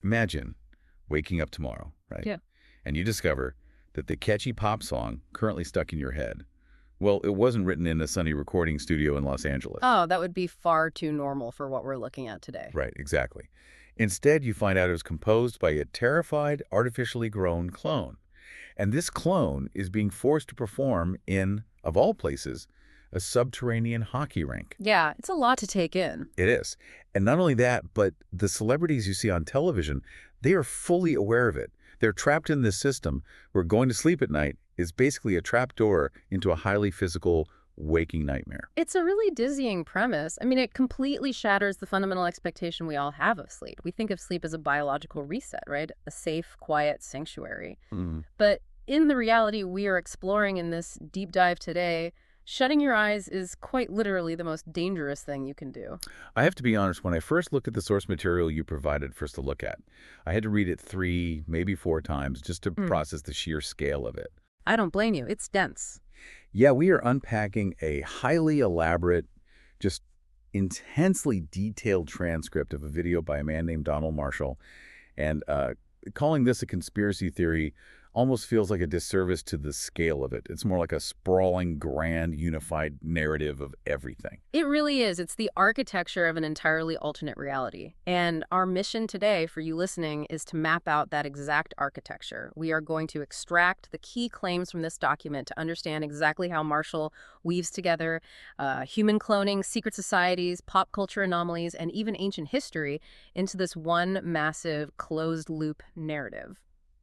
Imagine waking up tomorrow, right? Yeah. And you discover that the catchy pop song currently stuck in your head, well, it wasn't written in a sunny recording studio in Los Angeles. Oh, that would be far too normal for what we're looking at today. Right, exactly. Instead, you find out it was composed by a terrified, artificially grown clone. And this clone is being forced to perform in, of all places, a subterranean hockey rink. Yeah, it's a lot to take in. It is. And not only that, but the celebrities you see on television, they are fully aware of it. They're trapped in this system where going to sleep at night is basically a trapdoor into a highly physical waking nightmare. It's a really dizzying premise. I mean, it completely shatters the fundamental expectation we all have of sleep. We think of sleep as a biological reset, right? A safe, quiet sanctuary. Mm. But in the reality we are exploring in this deep dive today, shutting your eyes is quite literally the most dangerous thing you can do. I have to be honest, when I first looked at the source material you provided for us to look at, I had to read it 3, maybe 4 times just to process the sheer scale of it. I don't blame you. It's dense. Yeah, we are unpacking a highly elaborate, just intensely detailed transcript of a video by a man named Donald Marshall. And calling this a conspiracy theory almost feels like a disservice to the scale of it. It's more like a sprawling, grand, unified narrative of everything. It really is. It's the architecture of an entirely alternate reality. And our mission today for you listening is to map out that exact architecture. We are going to extract the key claims from this document to understand exactly how Marshall weaves together human cloning, secret societies, pop culture anomalies, and even ancient history into this one massive closed-loop narrative.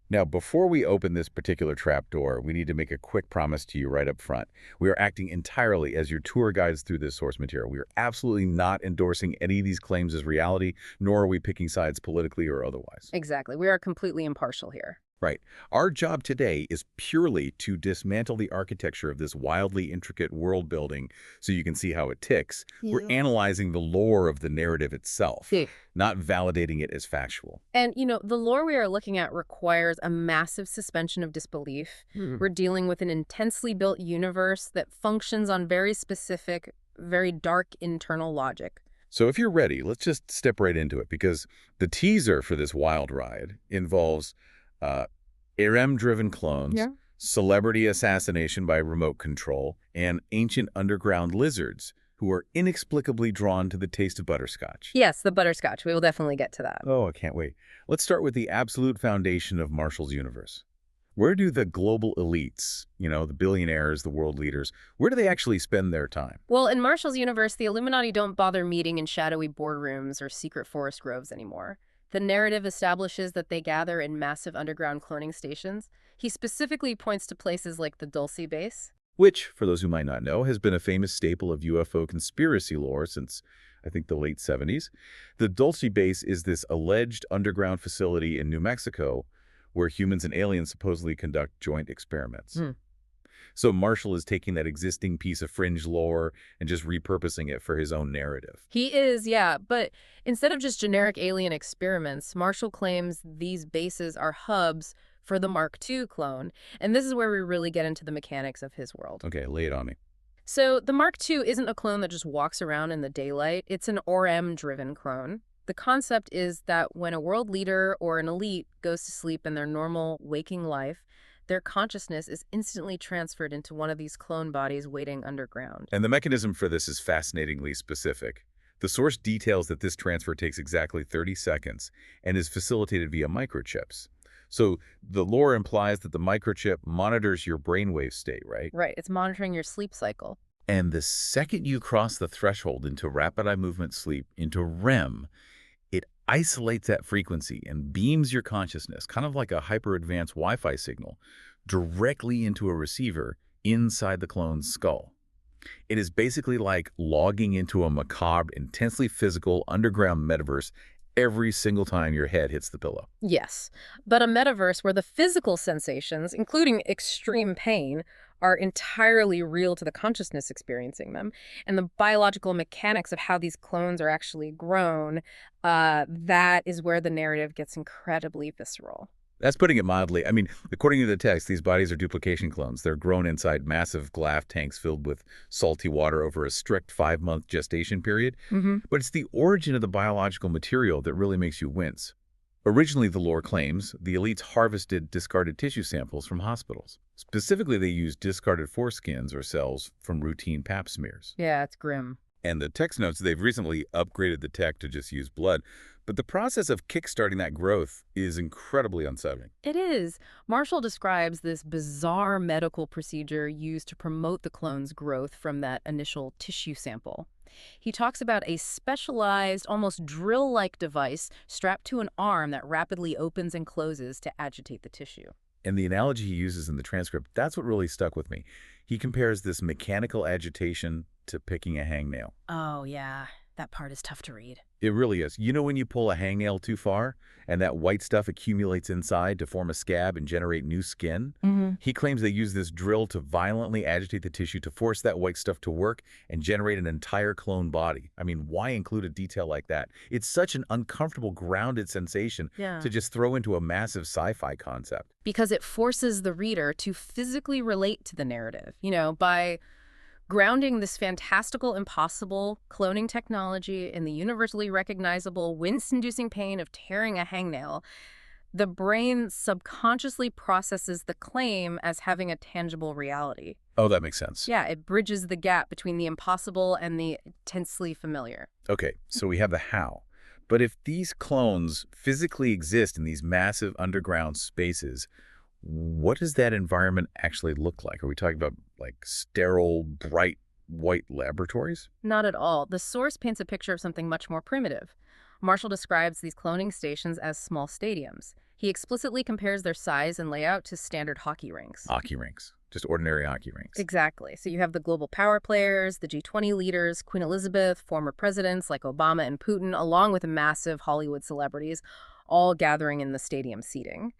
Now, before we open this particular trapdoor, we need to make a quick promise to you right up front. We are acting entirely as your tour guides through this source material. We are absolutely not endorsing any of these claims as reality, nor are we picking sides politically or otherwise. Exactly. We are completely impartial here. Right. Our job today is purely to dismantle the architecture of this wildly intricate world building so you can see how it ticks. Yeah. We're analyzing the lore of the narrative itself, Yeah. not validating it as factual. And, the lore we are looking at requires a massive suspension of disbelief. We're dealing with an intensely built universe that functions on very specific, very dark internal logic. So if you're ready, let's just step right into it, because the teaser for this wild ride involves ARM-driven clones, Yeah. celebrity assassination by remote control, and ancient underground lizards who are inexplicably drawn to the taste of butterscotch. Yes, the butterscotch. We will definitely get to that. Oh, I can't wait. Let's start with the absolute foundation of Marshall's universe. Where do the global elites, the billionaires, the world leaders, where do they actually spend their time? Well, in Marshall's universe, the Illuminati don't bother meeting in shadowy boardrooms or secret forest groves anymore. The narrative establishes that they gather in massive underground cloning stations. He specifically points to places like the Dulce base. Which, for those who might not know, has been a famous staple of UFO conspiracy lore since, I think, the late 70s. The Dulce base is this alleged underground facility in New Mexico where humans and aliens supposedly conduct joint experiments. So Marshall is taking that existing piece of fringe lore and just repurposing it for his own narrative. He is, yeah, but instead of just generic alien experiments, Marshall claims these bases are hubs for the Mark II clone, and this is where we really get into the mechanics of his world. Okay, lay it on me. So the Mark II isn't a clone that just walks around in the daylight. It's an ORM-driven clone. The concept is that when a world leader or an elite goes to sleep in their normal waking life, their consciousness is instantly transferred into one of these clone bodies waiting underground. And the mechanism for this is fascinatingly specific. The source details that this transfer takes exactly 30 seconds and is facilitated via microchips. So the lore implies that the microchip monitors your brainwave state, right? Right, it's monitoring your sleep cycle. And the second you cross the threshold into rapid eye movement sleep, into REM, it isolates that frequency and beams your consciousness, kind of like a hyper-advanced Wi-Fi signal, directly into a receiver inside the clone's skull. It is basically like logging into a macabre, intensely physical, underground metaverse every single time your head hits the pillow. Yes, but a metaverse where the physical sensations, including extreme pain, are entirely real to the consciousness experiencing them. And the biological mechanics of how these clones are actually grown, that is where the narrative gets incredibly visceral. That's putting it mildly. I mean, according to the text, these bodies are duplication clones. They're grown inside massive glass tanks filled with salty water over a strict 5-month gestation period. But it's the origin of the biological material that really makes you wince. Originally, the lore claims the elites harvested discarded tissue samples from hospitals. Specifically, they used discarded foreskins or cells from routine pap smears. Yeah, it's grim. And the text notes they've recently upgraded the tech to just use blood, but the process of kickstarting that growth is incredibly unsettling. It is. Marshall describes this bizarre medical procedure used to promote the clone's growth from that initial tissue sample. He talks about a specialized, almost drill-like device strapped to an arm that rapidly opens and closes to agitate the tissue. And the analogy he uses in the transcript, that's what really stuck with me. He compares this mechanical agitation to picking a hangnail. Oh, yeah. That part is tough to read. It really is. You know when you pull a hangnail too far and that white stuff accumulates inside to form a scab and generate new skin? Mm-hmm. He claims they use this drill to violently agitate the tissue to force that white stuff to work and generate an entire clone body. I mean, why include a detail like that? It's such an uncomfortable, grounded sensation Yeah. to just throw into a massive sci-fi concept. Because it forces the reader to physically relate to the narrative, by grounding this fantastical, impossible cloning technology in the universally recognizable, wince-inducing pain of tearing a hangnail. The brain subconsciously processes the claim as having a tangible reality. Oh, that makes sense. Yeah, it bridges the gap between the impossible and the intensely familiar. Okay, so we have the how. But if these clones physically exist in these massive underground spaces, what does that environment actually look like? Are we talking about like sterile, bright, white laboratories? Not at all. The source paints a picture of something much more primitive. Marshall describes these cloning stations as small stadiums. He explicitly compares their size and layout to standard hockey rinks. Hockey rinks. Just ordinary hockey rinks. Exactly. So you have the global power players, the G20 leaders, Queen Elizabeth, former presidents like Obama and Putin, along with massive Hollywood celebrities, all gathering in the stadium seating.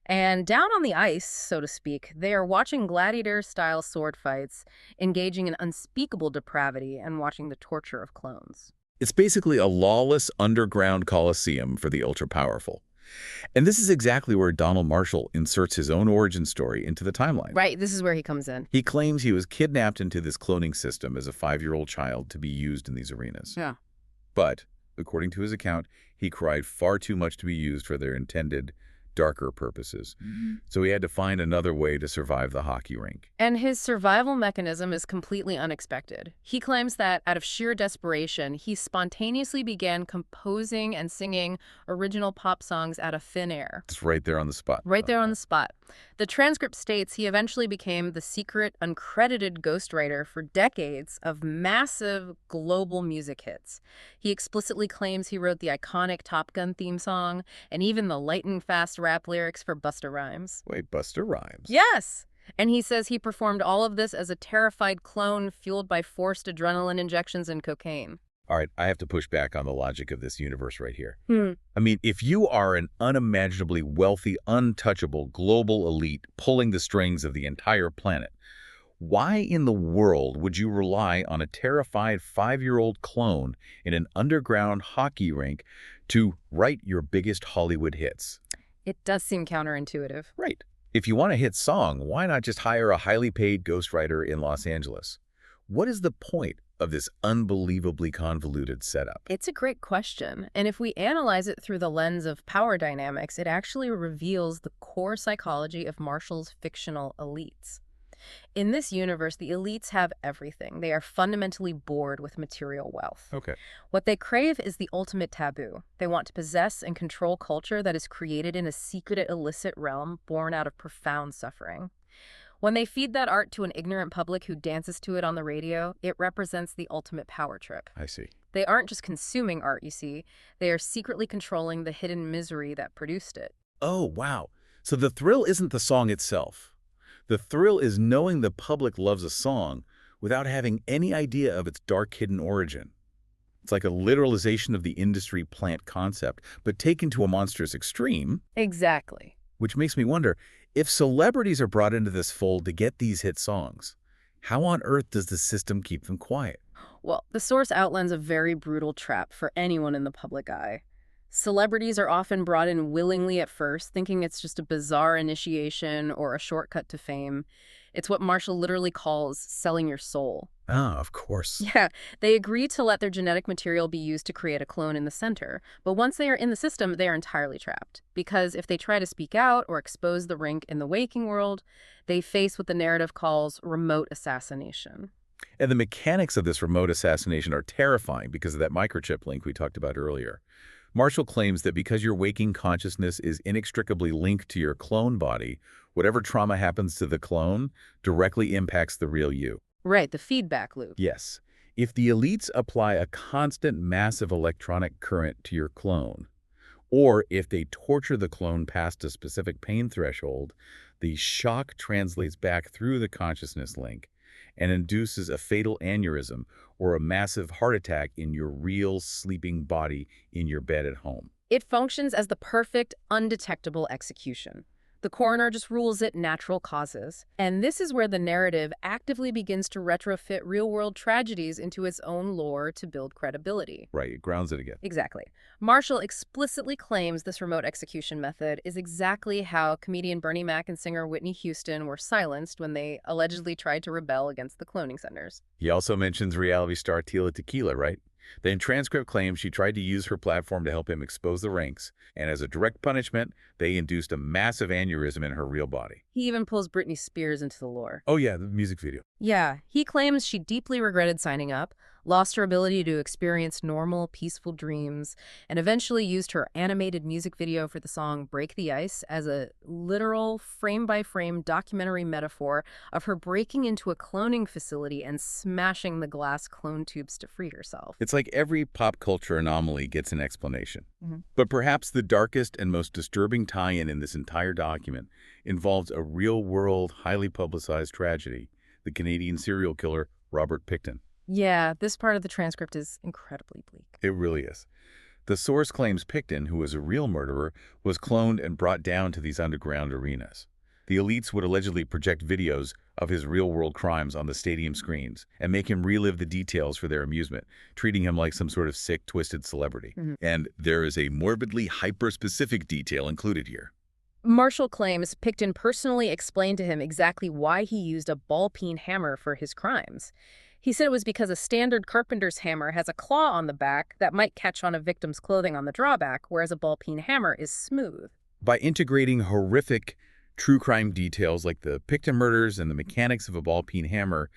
And down on the ice, so to speak, they are watching gladiator-style sword fights, engaging in unspeakable depravity and watching the torture of clones. It's basically a lawless underground coliseum for the ultra-powerful. And this is exactly where Donald Marshall inserts his own origin story into the timeline. Right, this is where he comes in. He claims he was kidnapped into this cloning system as a 5-year-old child to be used in these arenas. Yeah. But, according to his account, he cried far too much to be used for their intended darker purposes. So he had to find another way to survive the hockey rink. And his survival mechanism is completely unexpected. He claims that out of sheer desperation, he spontaneously began composing and singing original pop songs out of thin air. It's right there on the spot. Right there on the spot. The transcript states he eventually became the secret, uncredited ghostwriter for decades of massive global music hits. He explicitly claims he wrote the iconic Top Gun theme song and even the lightning fast rap lyrics for Busta Rhymes. Wait, Busta Rhymes? Yes! And he says he performed all of this as a terrified clone fueled by forced adrenaline injections and cocaine. All right, I have to push back on the logic of this universe right here. Hmm. I mean, if you are an unimaginably wealthy, untouchable global elite pulling the strings of the entire planet, why in the world would you rely on a terrified 5-year-old clone in an underground hockey rink to write your biggest Hollywood hits? It does seem counterintuitive. Right. If you want a hit song, why not just hire a highly paid ghostwriter in Los Angeles? What is the point of this unbelievably convoluted setup? It's a great question. And if we analyze it through the lens of power dynamics, it actually reveals the core psychology of Marshall's fictional elites. In this universe, the elites have everything. They are fundamentally bored with material wealth. Okay. What they crave is the ultimate taboo. They want to possess and control culture that is created in a secret, illicit realm born out of profound suffering. When they feed that art to an ignorant public who dances to it on the radio, it represents the ultimate power trip. I see. They aren't just consuming art, you see. They are secretly controlling the hidden misery that produced it. Oh, wow. So the thrill isn't the song itself. The thrill is knowing the public loves a song without having any idea of its dark hidden origin. It's like a literalization of the industry plant concept, but taken to a monstrous extreme. Exactly. Which makes me wonder, if celebrities are brought into this fold to get these hit songs, how on earth does the system keep them quiet? Well, the source outlines a very brutal trap for anyone in the public eye. Celebrities are often brought in willingly at first, thinking it's just a bizarre initiation or a shortcut to fame. It's what Marshall literally calls selling your soul. Ah, of course. Yeah, they agree to let their genetic material be used to create a clone in the center. But once they are in the system, they are entirely trapped. Because if they try to speak out or expose the rink in the waking world, they face what the narrative calls remote assassination. And the mechanics of this remote assassination are terrifying because of that microchip link we talked about earlier. Marshall claims that because your waking consciousness is inextricably linked to your clone body, whatever trauma happens to the clone directly impacts the real you. Right, the feedback loop. Yes. If the elites apply a constant massive electronic current to your clone, or if they torture the clone past a specific pain threshold, the shock translates back through the consciousness link and induces a fatal aneurysm or a massive heart attack in your real sleeping body in your bed at home. It functions as the perfect, undetectable execution. The coroner just rules it natural causes. And this is where the narrative actively begins to retrofit real-world tragedies into its own lore to build credibility. Right, it grounds it again. Exactly. Marshall explicitly claims this remote execution method is exactly how comedian Bernie Mac and singer Whitney Houston were silenced when they allegedly tried to rebel against the cloning centers. He also mentions reality star Tila Tequila, right? The transcript claims she tried to use her platform to help him expose the ranks, and as a direct punishment, they induced a massive aneurysm in her real body. He even pulls Britney Spears into the lore. Oh yeah, the music video. Yeah, he claims she deeply regretted signing up, lost her ability to experience normal, peaceful dreams, and eventually used her animated music video for the song Break the Ice as a literal, frame-by-frame documentary metaphor of her breaking into a cloning facility and smashing the glass clone tubes to free herself. It's like every pop culture anomaly gets an explanation. Mhm. But perhaps the darkest and most disturbing tie-in in this entire document involves a real-world, highly publicized tragedy, the Canadian serial killer Robert Pickton. Yeah, this part of the transcript is incredibly bleak. It really is. The source claims Pickton, who was a real murderer, was cloned and brought down to these underground arenas. The elites would allegedly project videos of his real-world crimes on the stadium screens and make him relive the details for their amusement, treating him like some sort of sick, twisted celebrity. Mhm. And there is a morbidly hyper-specific detail included here. Marshall claims Picton personally explained to him exactly why he used a ball-peen hammer for his crimes. He said it was because a standard carpenter's hammer has a claw on the back that might catch on a victim's clothing on the drawback, whereas a ball-peen hammer is smooth. By integrating horrific true crime details like the Pickton murders and the mechanics of a ball-peen hammer,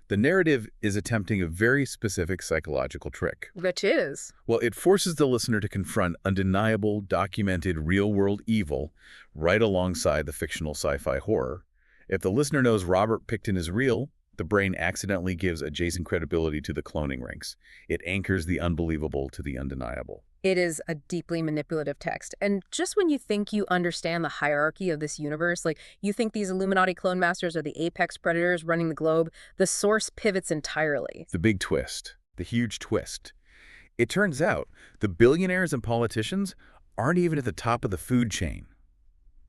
the narrative is attempting a very specific psychological trick. Which is? Well, it forces the listener to confront undeniable, documented, real-world evil right alongside the fictional sci-fi horror. If the listener knows Robert Pickton is real, the brain accidentally gives adjacent credibility to the cloning ranks. It anchors the unbelievable to the undeniable. It is a deeply manipulative text. And just when you think you understand the hierarchy of this universe, like you think these Illuminati clone masters are the apex predators running the globe, the source pivots entirely. The big twist, the huge twist. It turns out the billionaires and politicians aren't even at the top of the food chain.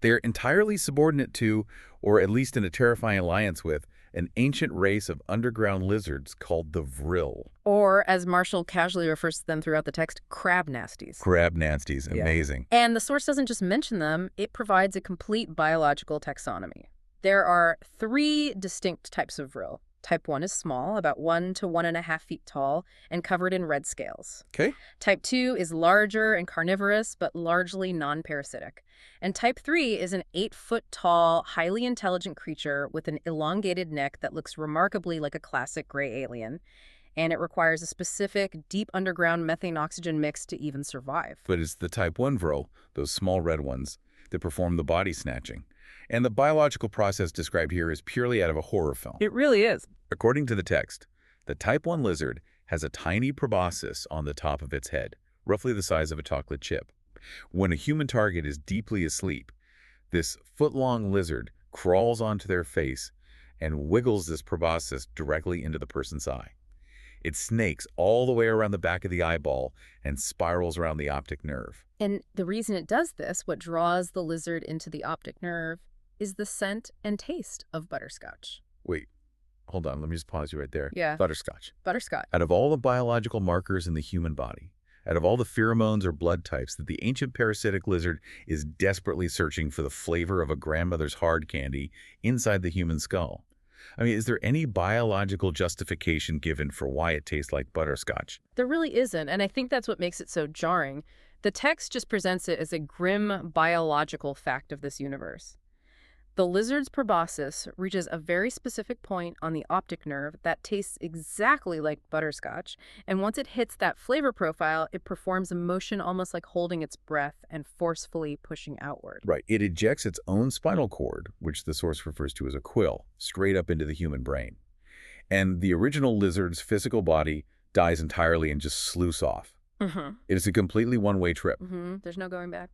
They're entirely subordinate to, or at least in a terrifying alliance with, an ancient race of underground lizards called the Vril. Or, as Marshall casually refers to them throughout the text, crab nasties. Crab nasties, Yeah. amazing. And the source doesn't just mention them, it provides a complete biological taxonomy. There are 3 distinct types of vril. Type 1 is small, about 1 to 1.5 feet tall, and covered in red scales. Okay. Type 2 is larger and carnivorous, but largely non-parasitic. And Type 3 is an 8-foot-tall, highly intelligent creature with an elongated neck that looks remarkably like a classic gray alien, and it requires a specific, deep underground methane-oxygen mix to even survive. But it's the type 1 Vril, those small red ones, that perform the body snatching. And the biological process described here is purely out of a horror film. It really is. According to the text, the type 1 lizard has a tiny proboscis on the top of its head, roughly the size of a chocolate chip. When a human target is deeply asleep, this foot-long lizard crawls onto their face and wiggles this proboscis directly into the person's eye. It snakes all the way around the back of the eyeball and spirals around the optic nerve. And the reason it does this, what draws the lizard into the optic nerve, is the scent and taste of butterscotch. Wait, hold on, let me just pause you right there. Yeah. Butterscotch. Butterscotch. Out of all the biological markers in the human body, out of all the pheromones or blood types that the ancient parasitic lizard is desperately searching for the flavor of a grandmother's hard candy inside the human skull, I mean, is there any biological justification given for why it tastes like butterscotch? There really isn't, and I think that's what makes it so jarring. The text just presents it as a grim biological fact of this universe. The lizard's proboscis reaches a very specific point on the optic nerve that tastes exactly like butterscotch, and once it hits that flavor profile, it performs a motion almost like holding its breath and forcefully pushing outward. Right. It ejects its own spinal cord, which the source refers to as a quill, straight up into the human brain. And the original lizard's physical body dies entirely and just sleuths off. Mm-hmm. It is a completely one-way trip. Mm-hmm. There's no going back.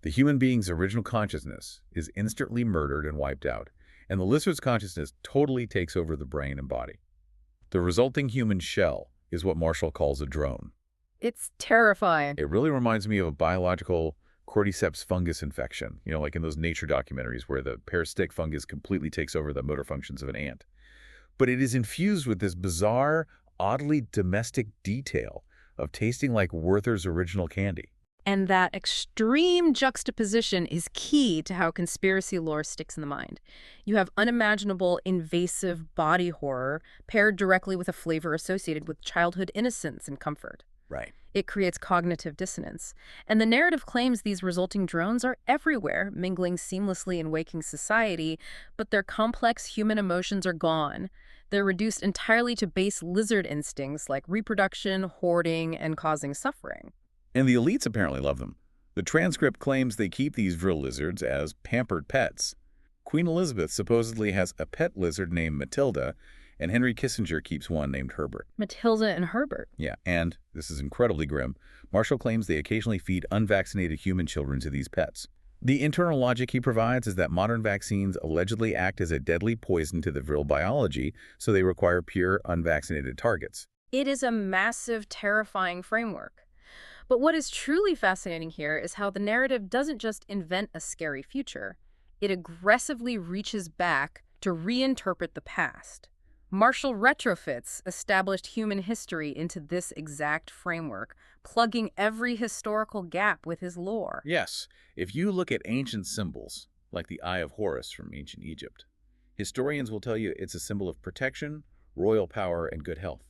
The human being's original consciousness is instantly murdered and wiped out, and the lizard's consciousness totally takes over the brain and body. The resulting human shell is what Marshall calls a drone. It's terrifying. It really reminds me of a biological cordyceps fungus infection, like in those nature documentaries where the parasitic fungus completely takes over the motor functions of an ant. But it is infused with this bizarre, oddly domestic detail of tasting like Werther's original candy. And that extreme juxtaposition is key to how conspiracy lore sticks in the mind. You have unimaginable, invasive body horror paired directly with a flavor associated with childhood innocence and comfort. Right. It creates cognitive dissonance. And the narrative claims these resulting drones are everywhere, mingling seamlessly in waking society, but their complex human emotions are gone. They're reduced entirely to base lizard instincts like reproduction, hoarding, and causing suffering. And the elites apparently love them. The transcript claims they keep these vril lizards as pampered pets. Queen Elizabeth supposedly has a pet lizard named Matilda, and Henry Kissinger keeps one named Herbert. Matilda and Herbert. Yeah, and, this is incredibly grim, Marshall claims they occasionally feed unvaccinated human children to these pets. The internal logic he provides is that modern vaccines allegedly act as a deadly poison to the vril biology, so they require pure, unvaccinated targets. It is a massive, terrifying framework. But what is truly fascinating here is how the narrative doesn't just invent a scary future. It aggressively reaches back to reinterpret the past. Marshall retrofits established human history into this exact framework, plugging every historical gap with his lore. Yes, if you look at ancient symbols, like the Eye of Horus from ancient Egypt, historians will tell you it's a symbol of protection, royal power, and good health.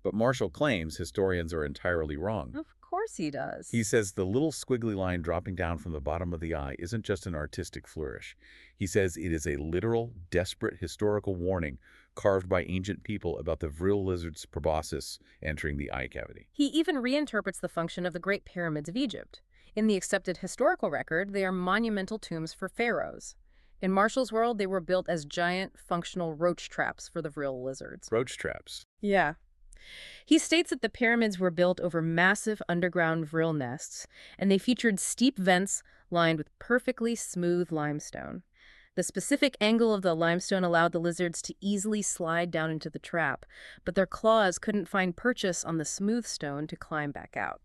But Marshall claims historians are entirely wrong. Of course he does. He says the little squiggly line dropping down from the bottom of the eye isn't just an artistic flourish. He says it is a literal, desperate historical warning carved by ancient people about the vril lizard's proboscis entering the eye cavity. He even reinterprets the function of the Great Pyramids of Egypt. In the accepted historical record, they are monumental tombs for pharaohs. In Marshall's world, they were built as giant, functional roach traps for the vril lizards. Roach traps. Yeah. He states that the pyramids were built over massive underground vril nests, and they featured steep vents lined with perfectly smooth limestone. The specific angle of the limestone allowed the lizards to easily slide down into the trap, but their claws couldn't find purchase on the smooth stone to climb back out.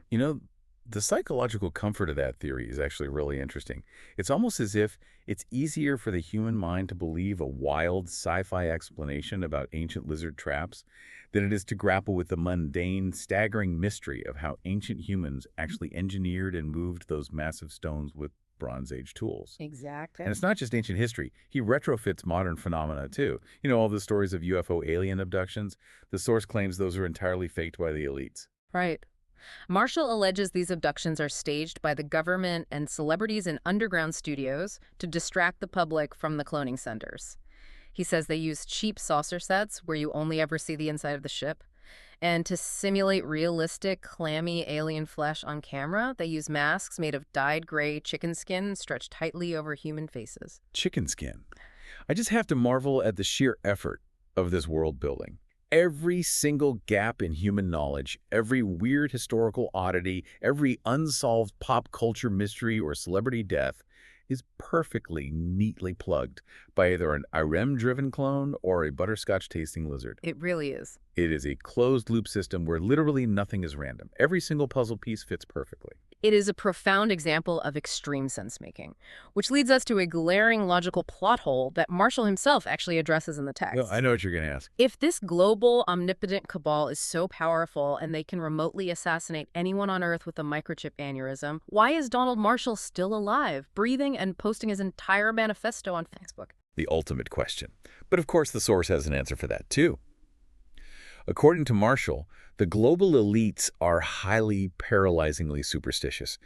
The psychological comfort of that theory is actually really interesting. It's almost as if it's easier for the human mind to believe a wild sci-fi explanation about ancient lizard traps than it is to grapple with the mundane, staggering mystery of how ancient humans actually engineered and moved those massive stones with Bronze Age tools. Exactly. And it's not just ancient history. He retrofits modern phenomena, too. All the stories of UFO alien abductions. The source claims those are entirely faked by the elites. Right. Marshall alleges these abductions are staged by the government and celebrities in underground studios to distract the public from the cloning centers. He says they use cheap saucer sets where you only ever see the inside of the ship. And to simulate realistic, clammy alien flesh on camera, they use masks made of dyed gray chicken skin stretched tightly over human faces. Chicken skin. I just have to marvel at the sheer effort of this world building. Every single gap in human knowledge, every weird historical oddity, every unsolved pop culture mystery or celebrity death is perfectly neatly plugged by either an IREM-driven clone or a butterscotch-tasting lizard. It really is. It is a closed-loop system where literally nothing is random. Every single puzzle piece fits perfectly. It is a profound example of extreme sense-making, which leads us to a glaring logical plot hole that Marshall himself actually addresses in the text. Well, I know what you're going to ask. If this global, omnipotent cabal is so powerful and they can remotely assassinate anyone on Earth with a microchip aneurysm, why is Donald Marshall still alive, breathing, and posting his entire manifesto on Facebook? The ultimate question. But of course, the source has an answer for that, too. According to Marshall, the global elites are highly paralyzingly superstitious.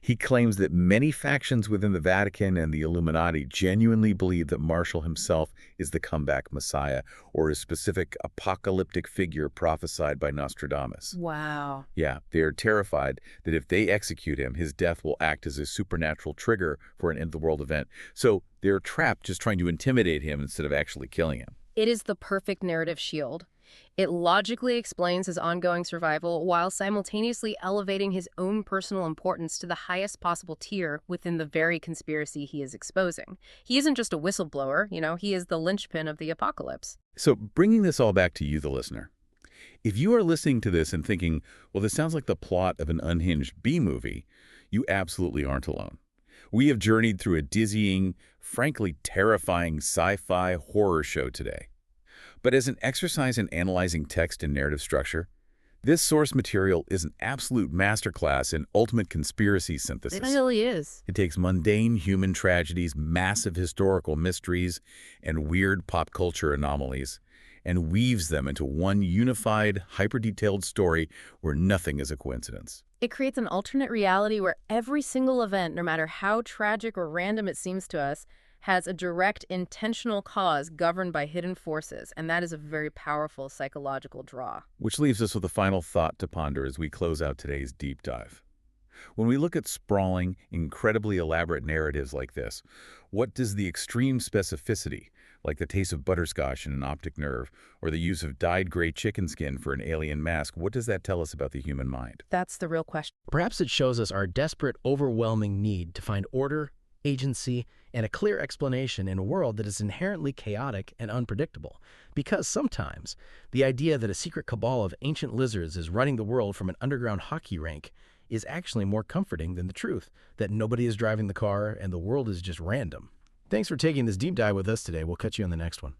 He claims that many factions within the Vatican and the Illuminati genuinely believe that Marshall himself is the comeback messiah or a specific apocalyptic figure prophesied by Nostradamus. Wow. Yeah, they are terrified that if they execute him, his death will act as a supernatural trigger for an end-of-the-world event. So they're trapped just trying to intimidate him instead of actually killing him. It is the perfect narrative shield. It logically explains his ongoing survival while simultaneously elevating his own personal importance to the highest possible tier within the very conspiracy he is exposing. He isn't just a whistleblower, he is the linchpin of the apocalypse. So bringing this all back to you, the listener, if you are listening to this and thinking, well, this sounds like the plot of an unhinged B-movie, you absolutely aren't alone. We have journeyed through a dizzying, frankly terrifying sci-fi horror show today. But as an exercise in analyzing text and narrative structure, this source material is an absolute masterclass in ultimate conspiracy synthesis. It really is. It takes mundane human tragedies, massive historical mysteries, and weird pop culture anomalies, and weaves them into one unified, hyper-detailed story where nothing is a coincidence. It creates an alternate reality where every single event, no matter how tragic or random it seems to us, has a direct, intentional cause governed by hidden forces, and that is a very powerful psychological draw. Which leaves us with a final thought to ponder as we close out today's deep dive. When we look at sprawling, incredibly elaborate narratives like this, what does the extreme specificity, like the taste of butterscotch in an optic nerve, or the use of dyed gray chicken skin for an alien mask, what does that tell us about the human mind? That's the real question. Perhaps it shows us our desperate, overwhelming need to find order, agency, and a clear explanation in a world that is inherently chaotic and unpredictable. Because sometimes, the idea that a secret cabal of ancient lizards is running the world from an underground hockey rink is actually more comforting than the truth that nobody is driving the car and the world is just random. Thanks for taking this deep dive with us today. We'll catch you on the next one.